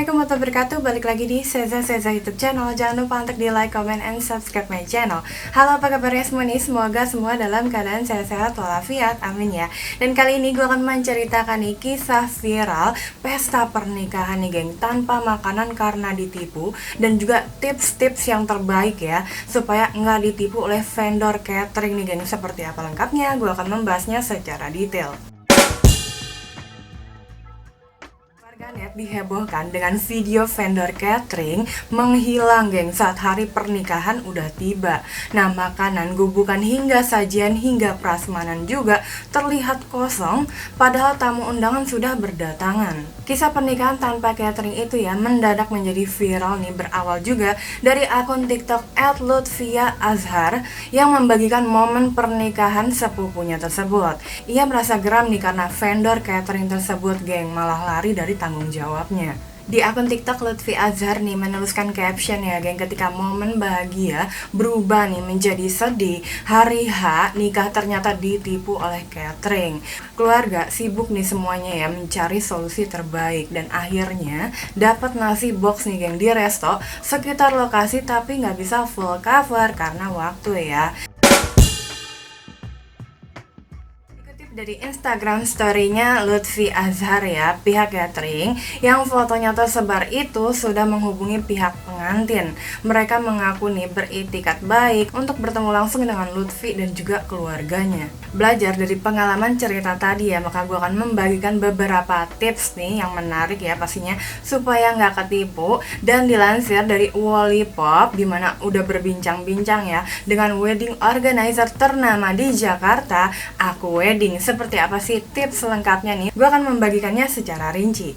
Assalamualaikum warahmatullahi wabarakatuh. Balik lagi di Seza YouTube channel. Jangan lupa untuk di like, comment, and subscribe my channel. Halo, apa kabarnya semua nih? Semoga semua dalam keadaan sehat-sehat walafiat, amin ya. Dan kali ini gue akan menceritakan nih kisah viral pesta pernikahan nih geng, tanpa makanan karena ditipu. Dan juga tips-tips yang terbaik ya, supaya nggak ditipu oleh vendor catering nih geng. Seperti apa lengkapnya, gue akan membahasnya secara detail. Warganet dihebohkan dengan video vendor catering menghilang geng saat hari pernikahan udah tiba. Nah, makanan, gubukan hingga sajian hingga prasmanan juga terlihat kosong padahal tamu undangan sudah berdatangan. Kisah pernikahan tanpa catering itu ya mendadak menjadi viral nih, berawal juga dari akun TikTok @lutfiaazhar yang membagikan momen pernikahan sepupunya tersebut. Ia merasa geram nih karena vendor catering tersebut geng malah lari dari tanggung jawabnya. Di akun TikTok Lutfi Azhar nih menuliskan caption ya geng, ketika momen bahagia berubah nih menjadi sedih. Hari H nikah ternyata ditipu oleh catering. Keluarga sibuk nih semuanya ya mencari solusi terbaik dan akhirnya dapat nasi box nih geng di resto sekitar lokasi, tapi nggak bisa full cover karena waktu ya. Dari Instagram story-nya Lutfi Azhar ya, pihak catering yang fotonya tersebar itu sudah menghubungi pihak pengantin. Mereka mengaku nih beritikat baik untuk bertemu langsung dengan Lutfi dan juga keluarganya. Belajar dari pengalaman cerita tadi ya, maka gue akan membagikan beberapa tips nih yang menarik ya pastinya supaya nggak ketipu. Dan dilansir dari Wallipop, dimana udah berbincang-bincang ya dengan wedding organizer ternama di Jakarta, Aku Wedding. Seperti apa sih tips selengkapnya nih? Gue akan membagikannya secara rinci.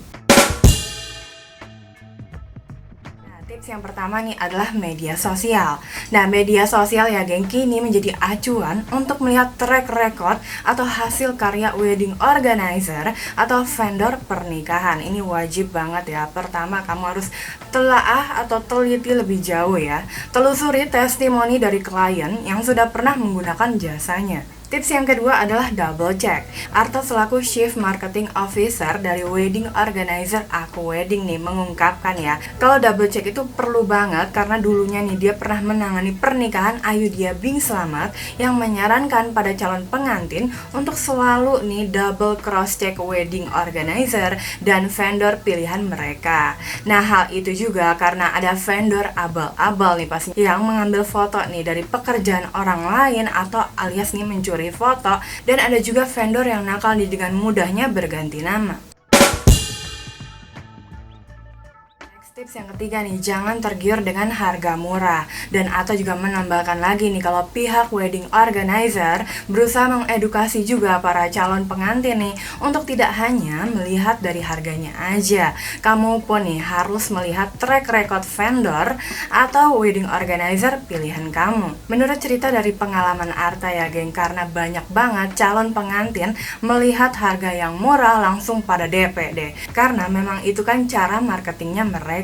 Tips yang pertama nih adalah media sosial. Nah, media sosial ya geng kini menjadi acuan untuk melihat track record atau hasil karya wedding organizer atau vendor pernikahan. Ini wajib banget ya. Pertama, kamu harus telaah atau teliti lebih jauh ya. Telusuri testimoni dari klien yang sudah pernah menggunakan jasanya. Tips yang kedua adalah double check. Arta selaku Chief Marketing Officer dari wedding organizer Aku Wedding nih mengungkapkan ya, kalau double check itu perlu banget karena dulunya nih dia pernah menangani pernikahan Ayudhya Bing Slamet yang menyarankan pada calon pengantin untuk selalu nih double cross check wedding organizer dan vendor pilihan mereka. Nah, hal itu juga karena ada vendor abal-abal nih pasti yang mengambil foto nih dari pekerjaan orang lain atau alias nih mencuri foto, dan ada juga vendor yang nakal dengan mudahnya berganti nama. Tips yang ketiga nih, jangan tergiur dengan harga murah. Dan atau juga menambahkan lagi nih, kalau pihak wedding organizer berusaha mengedukasi juga para calon pengantin nih untuk tidak hanya melihat dari harganya aja. Kamu pun nih harus melihat track record vendor atau wedding organizer pilihan kamu. Menurut cerita dari pengalaman Arta ya geng, karena banyak banget calon pengantin melihat harga yang murah langsung pada DP deh. Karena memang itu kan cara marketingnya mereka.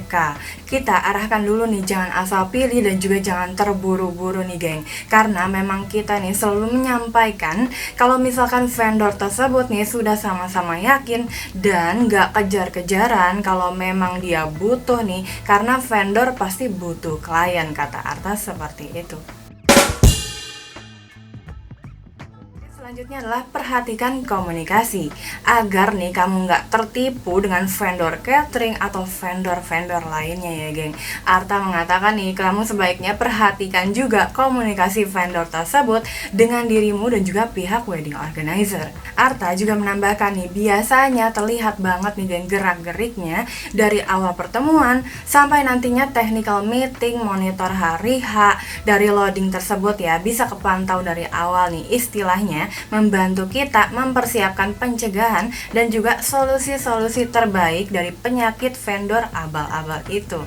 Kita arahkan dulu nih, jangan asal pilih dan juga jangan terburu-buru nih geng, karena memang kita nih selalu menyampaikan kalau misalkan vendor tersebut nih sudah sama-sama yakin dan gak kejar-kejaran kalau memang dia butuh nih, karena vendor pasti butuh klien, kata Arta seperti itu. Selanjutnya adalah perhatikan komunikasi agar nih kamu nggak tertipu dengan vendor catering atau vendor-vendor lainnya ya geng. Arta mengatakan nih, kamu sebaiknya perhatikan juga komunikasi vendor tersebut dengan dirimu dan juga pihak wedding organizer. Arta juga menambahkan nih, biasanya terlihat banget nih geng gerak-geriknya dari awal pertemuan sampai nantinya technical meeting, monitor hari H. Dari loading tersebut ya bisa kepantau dari awal nih, istilahnya membantu kita mempersiapkan pencegahan dan juga solusi-solusi terbaik dari penyakit vendor abal-abal itu.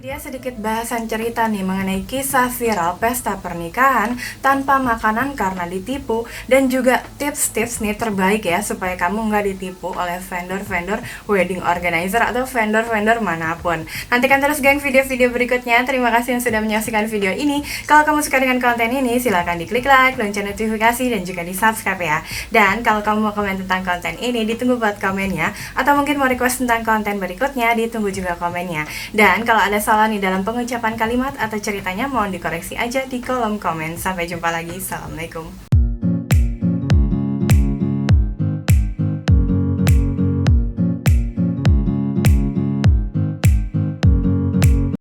Dia sedikit bahasan cerita nih mengenai kisah viral pesta pernikahan tanpa makanan karena ditipu, dan juga tips-tips nih terbaik ya supaya kamu nggak ditipu oleh vendor-vendor wedding organizer atau vendor-vendor manapun. Nantikan terus geng video-video berikutnya. Terima kasih yang sudah menyaksikan video ini. Kalau kamu suka dengan konten ini, silahkan diklik like, lonceng notifikasi, dan juga di subscribe ya. Dan kalau kamu mau komen tentang konten ini, ditunggu buat komennya. Atau mungkin mau request tentang konten berikutnya, ditunggu juga komennya. Dan kalau ada salah nih dalam pengucapan kalimat atau ceritanya, mohon dikoreksi aja di kolom komen. Sampai jumpa lagi. Assalamualaikum.